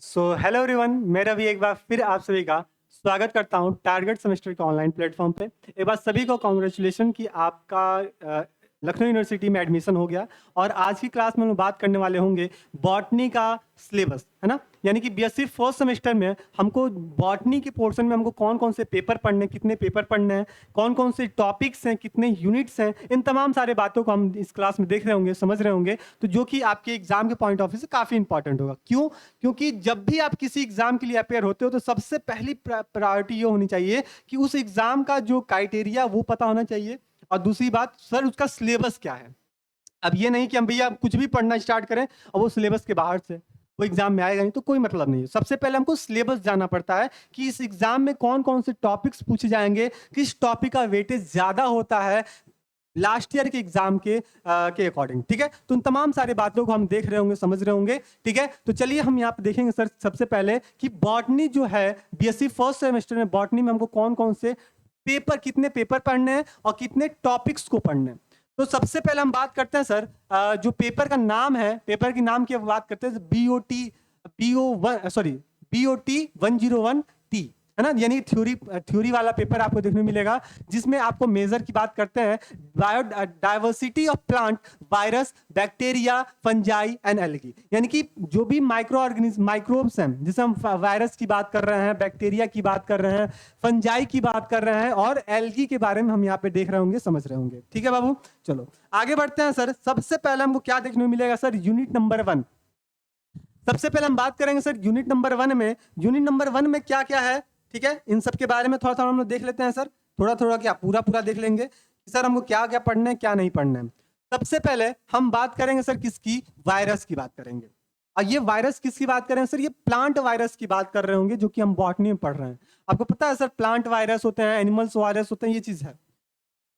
Hello everyone, मैं रवि एक बार फिर आप सभी का स्वागत करता हूं टारगेट सेमेस्टर के ऑनलाइन प्लेटफॉर्म पे। एक बार सभी को कॉन्ग्रेचुलेशन कि आपका लखनऊ यूनिवर्सिटी में एडमिशन हो गया। और आज की क्लास में हम बात करने वाले होंगे बॉटनी का सिलेबस, है ना। यानी कि बीएससी फर्स्ट सेमेस्टर में हमको बॉटनी के पोर्शन में हमको कौन कौन से पेपर पढ़ने हैं, कितने पेपर पढ़ने हैं, कौन कौन से टॉपिक्स हैं, कितने यूनिट्स हैं, इन तमाम सारे बातों को हम इस क्लास में देख रहे होंगे, समझ रहे होंगे। तो जो कि आपके एग्जाम के पॉइंट ऑफ व्यू से काफ़ी इंपॉर्टेंट होगा। क्यों? क्योंकि जब भी आप किसी एग्जाम के लिए अपेयर होते हो तो सबसे पहली प्रायोरिटी ये होनी चाहिए कि उस एग्जाम का जो क्राइटेरिया वो पता होना चाहिए, और दूसरी बात सर उसका सिलेबस क्या है। अब ये नहीं कि हम भैया कुछ भी पढ़ना स्टार्ट करें और वो सिलेबस के बाहर से वो एग्जाम में आएगा नहीं, तो कोई मतलब नहीं है। सबसे पहले हमको सिलेबस जानना पड़ता है कि इस एग्जाम में कौन कौन से टॉपिक्स पूछे जाएंगे, किस टॉपिक का वेटेज ज्यादा होता है लास्ट ईयर के एग्जाम के अकॉर्डिंग। ठीक है, तो उन तमाम सारे बातों को हम देख रहे होंगे, समझ रहे होंगे। ठीक है, तो चलिए हम यहाँ पे देखेंगे सर सबसे पहले कि बॉटनी जो है बीएससी फर्स्ट सेमेस्टर में बॉटनी में हमको कौन कौन से पेपर, कितने पेपर पढ़ने हैं और कितने टॉपिक्स को पढ़ने हैं। तो सबसे पहले हम बात करते हैं सर, जो पेपर का नाम है, पेपर के नाम की बात करते हैं BOT 101T, है ना। यानी थ्योरी वाला पेपर आपको देखने मिलेगा, जिसमें आपको मेजर की बात करते हैं biodiversity of plant, virus, bacteria, fungi and algae. यानी कि जो भी माइक्रोब्स हैं, जिसे हम वायरस की बात कर रहे हैं, बैक्टीरिया की बात कर रहे हैं, फंजाई की बात कर रहे हैं, और एल्गी के बारे में हम यहाँ पे देख रहे होंगे, समझ रहे होंगे। ठीक है बाबू, चलो आगे बढ़ते हैं सर। सबसे पहले हमको क्या देखने को मिलेगा सर, यूनिट नंबर 1। सबसे पहले हम बात करेंगे सर यूनिट नंबर 1 में। यूनिट नंबर 1 में क्या क्या है, ठीक है, इन सब के बारे में थोड़ा थोड़ा हम लोग देख लेते हैं सर। थोड़ा थोड़ा क्या, पूरा पूरा देख लेंगे कि सर हमको क्या क्या पढ़ना है, क्या नहीं पढ़ना है। सबसे पहले हम बात करेंगे सर किसकी, वायरस की बात करेंगे। और ये वायरस किसकी बात कर रहे हैं सर, ये प्लांट वायरस की बात कर रहे होंगे, जो कि हम बॉटनी में पढ़ रहे हैं। आपको पता है सर प्लांट वायरस होते हैं, एनिमल्स वायरस होते हैं, ये चीज है।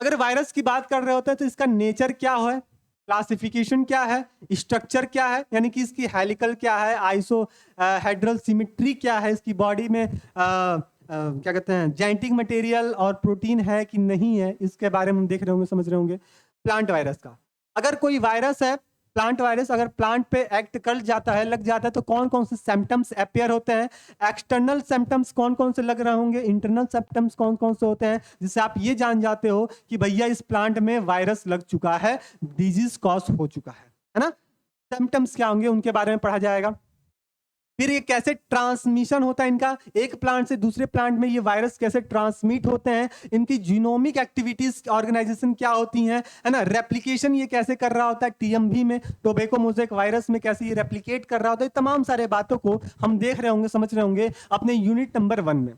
अगर वायरस की बात कर रहे होते हैं तो इसका नेचर क्या है, क्लासिफिकेशन क्या है, स्ट्रक्चर क्या है, यानी कि इसकी हेलिकल क्या है, आइसो हेड्रल सिमेट्री क्या है, इसकी बॉडी में क्या कहते हैं जेनेटिक मटेरियल और प्रोटीन है कि नहीं है, इसके बारे में हम देख रहे होंगे, समझ रहे होंगे। प्लांट वायरस का, अगर कोई वायरस है, प्लांट वायरस अगर प्लांट पे एक्ट कर जाता है, लग जाता है, तो कौन कौन से सिम्टम्स अपेयर होते हैं, एक्सटर्नल सिम्टम्स कौन कौन से लग रहे होंगे, इंटरनल सिम्टम्स कौन कौन से होते हैं, जिससे आप ये जान जाते हो कि भैया इस प्लांट में वायरस लग चुका है, डिजीज कॉज हो चुका है ना। सिम्टम्स क्या होंगे उनके बारे में पढ़ा जाएगा। फिर ये कैसे ट्रांसमिशन होता है इनका, एक प्लांट से दूसरे प्लांट में ये वायरस कैसे ट्रांसमिट होते हैं, इनकी जीनोमिक एक्टिविटीज ऑर्गेनाइजेशन क्या होती हैं, है ना। रेप्लिकेशन ये कैसे कर रहा होता है, टीएमवी में टोबैको मोज़ेक वायरस में कैसे ये रेप्लिकेट कर रहा होता है, तमाम सारे बातों को हम देख रहे होंगे, समझ रहे होंगे अपने यूनिट नंबर 1 में।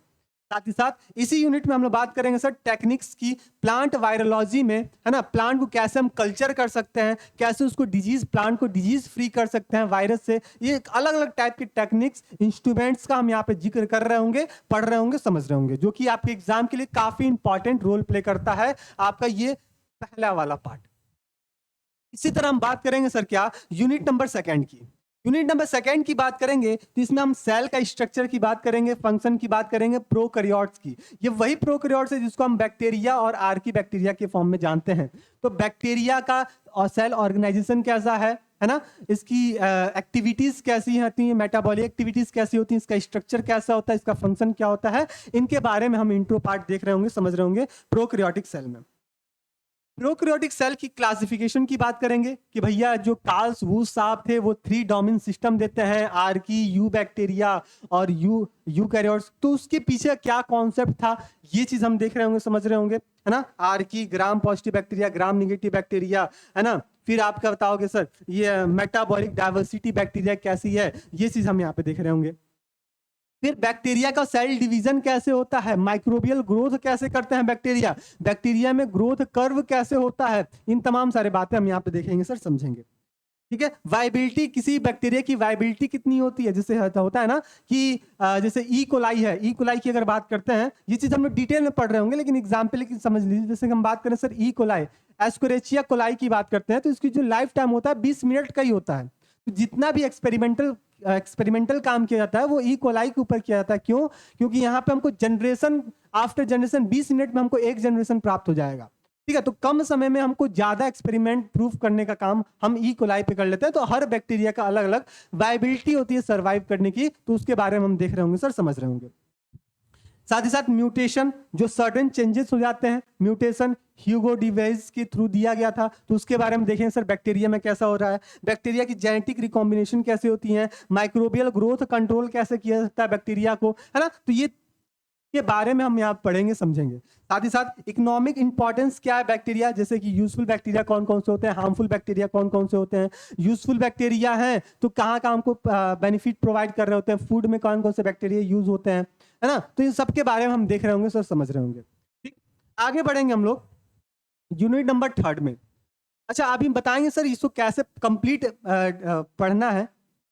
साथ ही साथ इसी यूनिट में हम लोग बात करेंगे सर टेक्निक्स की, प्लांट वायरोलॉजी में, है ना। प्लांट को कैसे हम कल्चर कर सकते हैं, कैसे उसको डिजीज, प्लांट को डिजीज फ्री कर सकते हैं वायरस से। ये अलग अलग टाइप के टेक्निक्स, इंस्ट्रूमेंट्स का हम यहाँ पे जिक्र कर रहे होंगे, पढ़ रहे होंगे, समझ रहे होंगे, जो कि आपके एग्जाम के लिए काफी इंपॉर्टेंट रोल प्ले करता है, आपका ये पहला वाला पार्ट। इसी तरह हम बात करेंगे सर क्या, यूनिट नंबर 2 की। यूनिट नंबर 2 की बात करेंगे तो इसमें हम सेल का स्ट्रक्चर की बात करेंगे, फंक्शन की बात करेंगे, प्रोकैरियोट्स की। ये वही प्रोकैरियोट्स है जिसको हम बैक्टीरिया और आर्की बैक्टीरिया के फॉर्म में जानते हैं। तो बैक्टीरिया का और सेल ऑर्गेनाइजेशन कैसा है ना, इसकी एक्टिविटीज कैसी होती हैं, मेटाबॉलिक एक्टिविटीज कैसी होती हैं, इसका स्ट्रक्चर कैसा होता है, इसका फंक्शन क्या होता है, इनके बारे में हम इंट्रो पार्ट देख रहे होंगे, समझ रहे होंगे प्रोकैरियोटिक सेल में। प्रोकैरियोटिक सेल की क्लासिफिकेशन की बात करेंगे कि भैया जो कार्ल्स वूज साहब थे वो 3 डोमेन सिस्टम देते हैं, आर्की, यू बैक्टीरिया और यूकैरियोट्स। तो उसके पीछे क्या कॉन्सेप्ट था, ये चीज हम देख रहे होंगे, समझ रहे होंगे, है ना। आर्की ग्राम पॉजिटिव बैक्टीरिया, ग्राम निगेटिव बैक्टीरिया, है ना। फिर आपका बताओगे सर ये मेटाबॉलिक डाइवर्सिटी बैक्टीरिया कैसी है, ये चीज हम यहाँ पे देख रहे होंगे। फिर बैक्टीरिया का सेल डिवीजन कैसे होता है, माइक्रोबियल ग्रोथ कैसे करते हैं बैक्टीरिया, बैक्टीरिया में ग्रोथ कर्व कैसे होता है, इन तमाम सारे बातें हम यहाँ पे देखेंगे सर, समझेंगे। ठीक है, वाइबिलिटी, किसी बैक्टीरिया की वाइबिलिटी कितनी होती है, जैसे होता है ना कि जैसे ई कोलाई है, ई कोलाई की अगर बात करते हैं, ये चीज हम लोग डिटेल में पढ़ रहे होंगे, लेकिन एग्जाम्पल की समझ लीजिए। जैसे हम बात करें सर ई कोलाई, एस्कुरेचिया कोलाई की बात करते हैं, तो इसकी जो लाइफ टाइम होता है 20 मिनट का ही होता है। तो जितना भी एक्सपेरिमेंटल काम किया जाता है वो ई कोलाई के ऊपर किया जाता है। क्यों? क्योंकि यहाँ पे हमको जनरेशन आफ्टर जनरेशन 20 मिनट में हमको एक जनरेशन प्राप्त हो जाएगा। ठीक है। तो कम समय में हमको ज्यादा एक्सपेरिमेंट प्रूफ करने का काम हम ई कोलाई पे कर लेते हैं। तो हर बैक्टीरिया का अलग अलग वायबिलिटी होती है सर्वाइव करने की, तो उसके बारे में हम देख रहे होंगे सर, समझ रहे होंगे। साथ ही साथ म्यूटेशन, जो सर्टेन चेंजेस हो जाते हैं, म्यूटेशन ह्यूगो डिवेज के थ्रू दिया गया था, तो उसके बारे में देखेंगे सर बैक्टीरिया में कैसा हो रहा है, बैक्टीरिया की जेनेटिक रिकॉम्बिनेशन कैसे होती है, माइक्रोबियल ग्रोथ कंट्रोल कैसे किया जाता है बैक्टीरिया को, है ना। तो ये के बारे में हम यहाँ पढ़ेंगे, समझेंगे। साथ ही साथ इकोनॉमिक इंपॉर्टेंस क्या है बैक्टीरिया, जैसे कि यूजफुल बैक्टीरिया कौन कौन से होते हैं, हार्मफुल बैक्टीरिया कौन कौन से होते हैं। यूजफुल बैक्टीरिया हैं तो कहाँ कहाँ हमको बेनिफिट प्रोवाइड कर रहे होते हैं, फूड में कौन कौन से बैक्टीरिया यूज होते हैं, है ना। तो इन सब के बारे में हम देख रहे होंगे सर, समझ रहे होंगे। ठीक, आगे बढ़ेंगे हम लोग यूनिट नंबर 3 में। अच्छा, अभी बताएंगे सर इसको कैसे कंप्लीट पढ़ना है,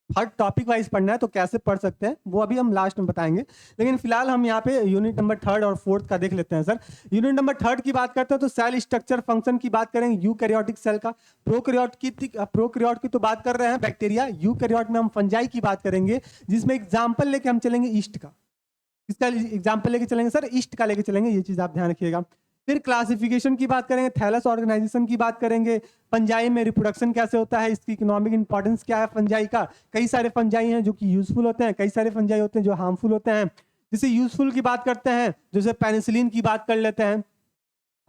हर टॉपिक वाइज पढ़ना है तो कैसे पढ़ सकते हैं, वो अभी हम लास्ट में बताएंगे। लेकिन फिलहाल हम यहाँ पे यूनिट नंबर 3 और 4 का देख लेते हैं सर। यूनिट नंबर 3 की बात करते हैं तो सेल स्ट्रक्चर फंक्शन की बात करेंगे, यूकैरियोटिक सेल का। प्रोकैरियोट की तो बात कर रहे हैं बैक्टीरिया, यूकैरियोट में हम फंजाई की बात करेंगे, जिसमें एग्जाम्पल लेके हम चलेंगे ईस्ट का। इसका एग्जाम्पल लेके चलेंगे सर, ईस्ट का लेके चलेंगे, ये चीज आप ध्यान रखिएगा। फिर क्लासिफिकेशन की बात करेंगे, थैलस ऑर्गेनाइजेशन की बात करेंगे, फंजाई में रिप्रोडक्शन कैसे होता है, इसकी इकोनॉमिक इंपॉर्टेंस क्या है फंजाई का। कई सारे फंजाई हैं जो कि यूजफुल होते हैं, कई सारे फंजाई होते हैं जो हार्मफुल होते हैं। जैसे यूजफुल की बात करते हैं, जैसे पेनिसिलिन की बात कर लेते हैं,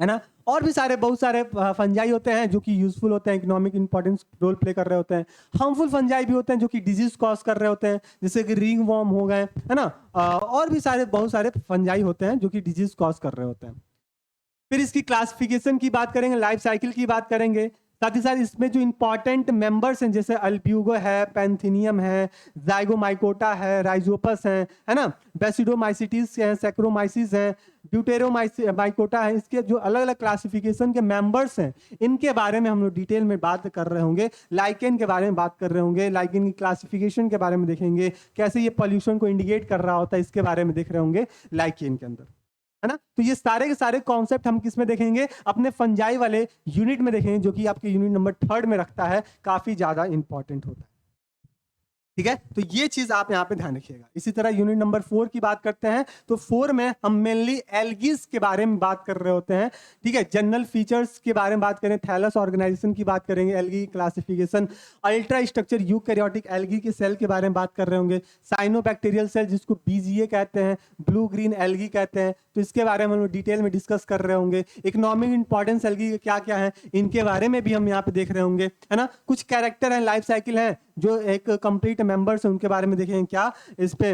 है ना। और भी सारे बहुत सारे फंजाई होते हैं जो कि यूजफुल होते हैं, इकोनॉमिक इंपॉर्टेंस रोल प्ले कर रहे होते हैं। हार्मफुल फंजाई भी होते हैं जो कि डिजीज कॉज कर रहे होते हैं, जैसे कि रिंग वॉर्म हो गए, है ना। और भी सारे बहुत सारे फंजाई होते हैं जो कि डिजीज कॉज कर रहे होते हैं। फिर इसकी क्लासिफिकेशन की बात करेंगे, लाइफ साइकिल की बात करेंगे। साथ ही साथ इसमें जो इंपॉर्टेंट मेंबर्स हैं, जैसे अल्ब्यूगो है, पैंथिनियम है, जाइगोमाइकोटा है, राइजोपस है ना, बेसिडोमाइसिटिस है, सैक्रोमाइसिस है, ड्यूटेरोमाइकोटा है, इसके जो अलग अलग क्लासिफिकेशन के मेंबर्स हैं, इनके बारे में हम लोग डिटेल में बात कर रहे होंगे। लाइकेन के बारे में बात कर रहे होंगे, लाइकेन की क्लासिफिकेशन के बारे में देखेंगे, कैसे ये पॉल्यूशन को इंडिकेट कर रहा होता है, इसके बारे में देख रहे होंगे लाइकेन के अंदर, है ना। तो ये सारे के सारे कॉन्सेप्ट हम किस में देखेंगे, अपने फंजाई वाले यूनिट में देखेंगे, जो कि आपके यूनिट नंबर 3 में रखता है, काफी ज्यादा इंपॉर्टेंट होता है। ठीक है, तो ये चीज आप यहाँ पे ध्यान रखिएगा। इसी तरह यूनिट नंबर 4 की बात करते हैं तो 4 में हम मेनली एल्गीज के बारे में बात कर रहे होते हैं। ठीक है, जनरल फीचर्स के बारे में बात करें, थैलस ऑर्गेनाइजेशन की बात करेंगे, algae classification, ultra structure eukaryotic algae के सेल के बारे में बात कर रहे होंगे, साइनोबैक्टीरियल सेल जिसको बीजीए कहते हैं, ब्लू ग्रीन एल्गी कहते हैं, तो इसके बारे में हम लोग डिटेल में डिस्कस कर रहे होंगे। इकोनॉमिक इंपॉर्टेंस एल्गी के क्या क्या है, इनके बारे में भी हम यहाँ पे देख रहे होंगे, है ना। कुछ कैरेक्टर है, लाइफ साइकिल है, जो एक कंप्लीट मेंबर्स है, उनके बारे में देखेंगे। क्या इस पे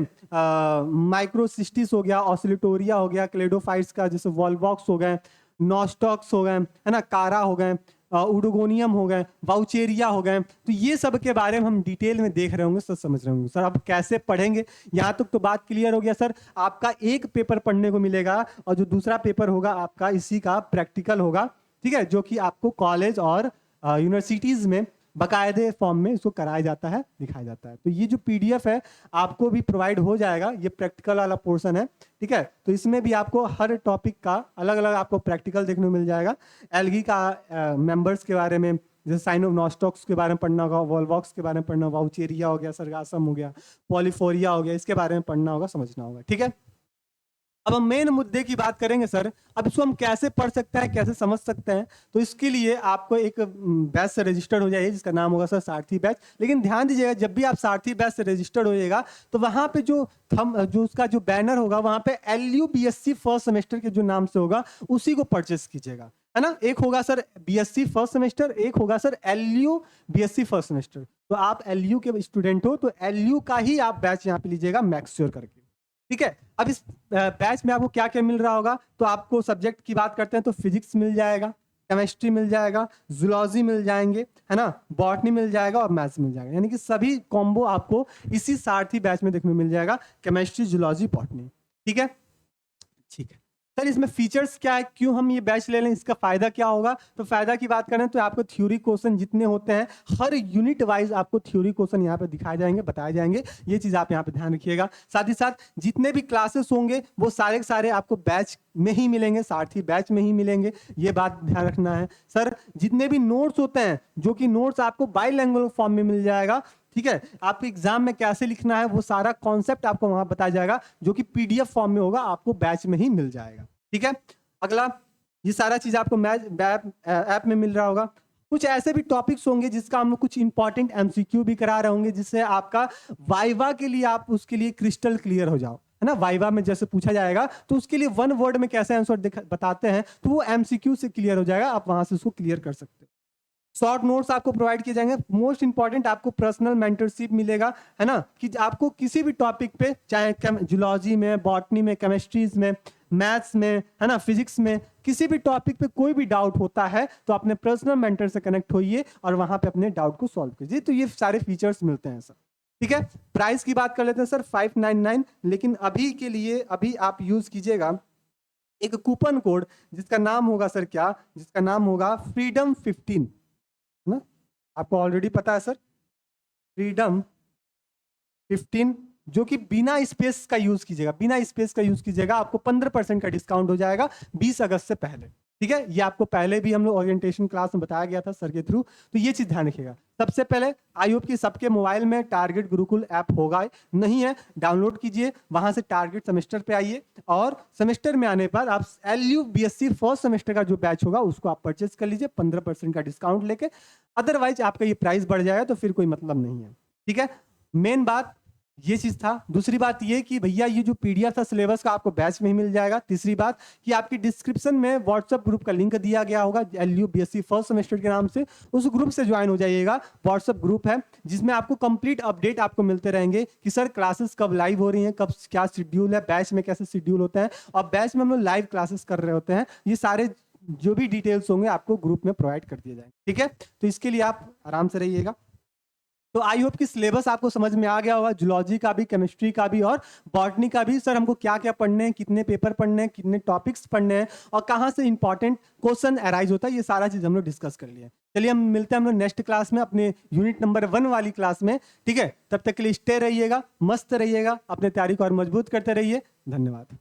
माइक्रोसिस्टिस हो गया, ऑसिलेटोरिया हो गया, क्लेडोफाइट्स का जैसे वॉल्वॉक्स हो गए, नॉस्टॉक्स हो गए, है ना, कारा हो गए, उडोगोनियम हो गए, वाउचेरिया हो गए, तो ये सब के बारे में हम डिटेल में देख रहे होंगे, सर समझ रहे होंगे। सर अब कैसे पढ़ेंगे, यहाँ तक तो बात क्लियर हो गया सर। आपका एक पेपर पढ़ने को मिलेगा और जो दूसरा पेपर होगा आपका इसी का प्रैक्टिकल होगा, ठीक है, जो कि आपको कॉलेज और यूनिवर्सिटीज में बकायदे फॉर्म में इसको कराया जाता है, दिखाया जाता है। तो ये जो पीडीएफ है आपको भी प्रोवाइड हो जाएगा, ये प्रैक्टिकल वाला पोर्शन है, ठीक है। तो इसमें भी आपको हर टॉपिक का अलग अलग आपको प्रैक्टिकल देखने को मिल जाएगा। एल्गी का मेंबर्स के बारे में, जैसे साइनोनॉस्टॉक्स के बारे में पढ़ना होगा, वॉल्वॉक्स के बारे में पढ़ना, वाउचेरिया हो गया, सरगासम हो गया, पॉलीफोरिया हो गया, इसके बारे में पढ़ना होगा, समझना होगा, ठीक है। अब हम मेन मुद्दे की बात करेंगे सर। अब इसको हम कैसे पढ़ सकते हैं, कैसे समझ सकते हैं, तो इसके लिए आपको एक बैच से रजिस्टर्ड हो जाइए, जिसका नाम होगा सर सारथी बैच। लेकिन ध्यान दीजिएगा, जब भी आप सारथी बैच से रजिस्टर्ड होइएगा तो वहां पे जो उसका जो बैनर होगा, वहां पे LU BSc फर्स्ट सेमेस्टर के जो नाम से होगा, उसी को परचेस कीजिएगा, है ना। एक होगा सर BSc फर्स्ट सेमेस्टर, एक होगा sir LU BSc first semester. तो आप LU के स्टूडेंट हो तो LU का ही आप बैच यहाँ पे लीजिएगा, मैक्स श्योर करके, ठीक है। अब इस बैच में आपको क्या क्या मिल रहा होगा, तो आपको सब्जेक्ट की बात करते हैं तो फिजिक्स मिल जाएगा, केमिस्ट्री मिल जाएगा, जूलॉजी मिल जाएंगे, है ना, बॉटनी मिल जाएगा और मैथ्स मिल जाएगा। यानी कि सभी कॉम्बो आपको इसी सारथी बैच में देखने को मिल जाएगा, केमिस्ट्री, जूलॉजी, बॉटनी, ठीक है। ठीक है सर, इसमें फीचर्स क्या है, क्यों हम ये बैच ले लें, इसका फायदा क्या होगा। तो फायदा की बात करें तो आपको थ्योरी क्वेश्चन जितने होते हैं, हर यूनिट वाइज आपको थ्योरी क्वेश्चन यहाँ पे दिखाए जाएंगे, बताए जाएंगे, ये चीज आप यहाँ पे ध्यान रखिएगा। साथ ही साथ जितने भी क्लासेस होंगे वो सारे के सारे आपको बैच में ही मिलेंगे, सारथी बैच में ही मिलेंगे, ये बात ध्यान रखना है सर। जितने भी नोट्स होते हैं, जो कि नोट्स आपको बाइलैंग्वेज फॉर्म में मिल जाएगा, ठीक है। आपको एग्जाम में कैसे लिखना है वो सारा कॉन्सेप्ट आपको वहां बताया जाएगा, जो कि PDF फॉर्म में होगा, आपको बैच में ही मिल जाएगा, ठीक है। अगला ये सारा चीज आपको मैथ ऐप में मिल रहा होगा। कुछ ऐसे भी टॉपिक्स होंगे जिसका हम कुछ इंपॉर्टेंट एमसीक्यू भी करा रहे होंगे, जिससे आपका वाइवा के लिए आप उसके लिए क्रिस्टल क्लियर हो जाओ, है ना। वाइवा में जैसे पूछा जाएगा तो उसके लिए 1 वर्ड में कैसे आंसर बताते हैं, तो वो एमसीक्यू से क्लियर हो जाएगा, आप वहां से उसको क्लियर कर सकते हो। शॉर्ट नोट्स आपको प्रोवाइड किए जाएंगे। मोस्ट इंपॉर्टेंट आपको पर्सनल मेंटरशिप मिलेगा, है ना, कि आपको किसी भी टॉपिक पे, चाहे जूलॉजी में, बॉटनी में, केमिस्ट्रीज में, मैथ्स में, है ना, फिजिक्स में, किसी भी टॉपिक पे कोई भी डाउट होता है तो अपने पर्सनल मेंटर से कनेक्ट होइए और वहां पे अपने डाउट को सॉल्व कीजिए। तो ये सारे फीचर्स मिलते हैं सर, ठीक है। प्राइस की बात कर लेते हैं सर, 599, लेकिन अभी के लिए अभी आप यूज कीजिएगा एक कूपन कोड जिसका नाम होगा सर क्या, जिसका नाम होगा फ्रीडम 15, ना, आपको ऑलरेडी पता है सर, फ्रीडम 15, जो कि बिना स्पेस का यूज कीजिएगा, बिना स्पेस का यूज कीजिएगा, आपको 15% का डिस्काउंट हो जाएगा 20 अगस्त से पहले, ठीक है। ये आपको पहले भी हम लोग ओरिएंटेशन क्लास में बताया गया था सर के थ्रू, तो ये चीज ध्यान रखिएगा। सबसे पहले आई होप कि सबके मोबाइल में टारगेट गुरुकुल ऐप होगा, नहीं है डाउनलोड कीजिए, वहां से टारगेट सेमेस्टर पे आइए, और सेमेस्टर में आने पर आप LU BSc फर्स्ट सेमेस्टर का जो बैच होगा उसको आप परचेज कर लीजिए 15% का डिस्काउंट लेके, अदरवाइज आपका ये प्राइस बढ़ जाएगा तो फिर कोई मतलब नहीं है, ठीक है। मेन बात ये चीज था। दूसरी बात ये कि भैया ये जो पीडीएफ था सिलेबस का आपको बैच में ही मिल जाएगा। तीसरी बात कि आपकी डिस्क्रिप्शन में व्हाट्सएप ग्रुप का लिंक दिया गया होगा LU BSc फर्स्ट सेमेस्टर के नाम से, उस ग्रुप से ज्वाइन हो जाइएगा। व्हाट्सएप ग्रुप है जिसमें आपको कंप्लीट अपडेट आपको मिलते रहेंगे कि सर क्लासेस कब लाइव हो रही हैं, कब क्या शेड्यूल है, बैच में कैसे शेड्यूल होता है, और बैच में हम लोग लाइव क्लासेस कर रहे होते हैं। ये सारे जो भी डिटेल्स होंगे आपको ग्रुप में प्रोवाइड कर दिए जाएंगे, ठीक है। तो इसके लिए आप आराम से रहिएगा। तो आई होप कि सिलेबस आपको समझ में आ गया होगा, जूलॉजी का भी, केमिस्ट्री का भी और बॉटनी का भी। सर हमको क्या क्या पढ़ने हैं, कितने पेपर पढ़ने हैं, कितने टॉपिक्स पढ़ने हैं और कहाँ से इंपॉर्टेंट क्वेश्चन अराइज होता है, ये सारा चीज हम लोग डिस्कस कर लिया। चलिए हम मिलते हैं हम लोग नेक्स्ट क्लास में, अपने यूनिट नंबर 1 वाली क्लास में, ठीक है। तब तक के लिए स्टे रहिएगा, मस्त रहिएगा, अपने तैयारी को और मजबूत करते रहिए। धन्यवाद।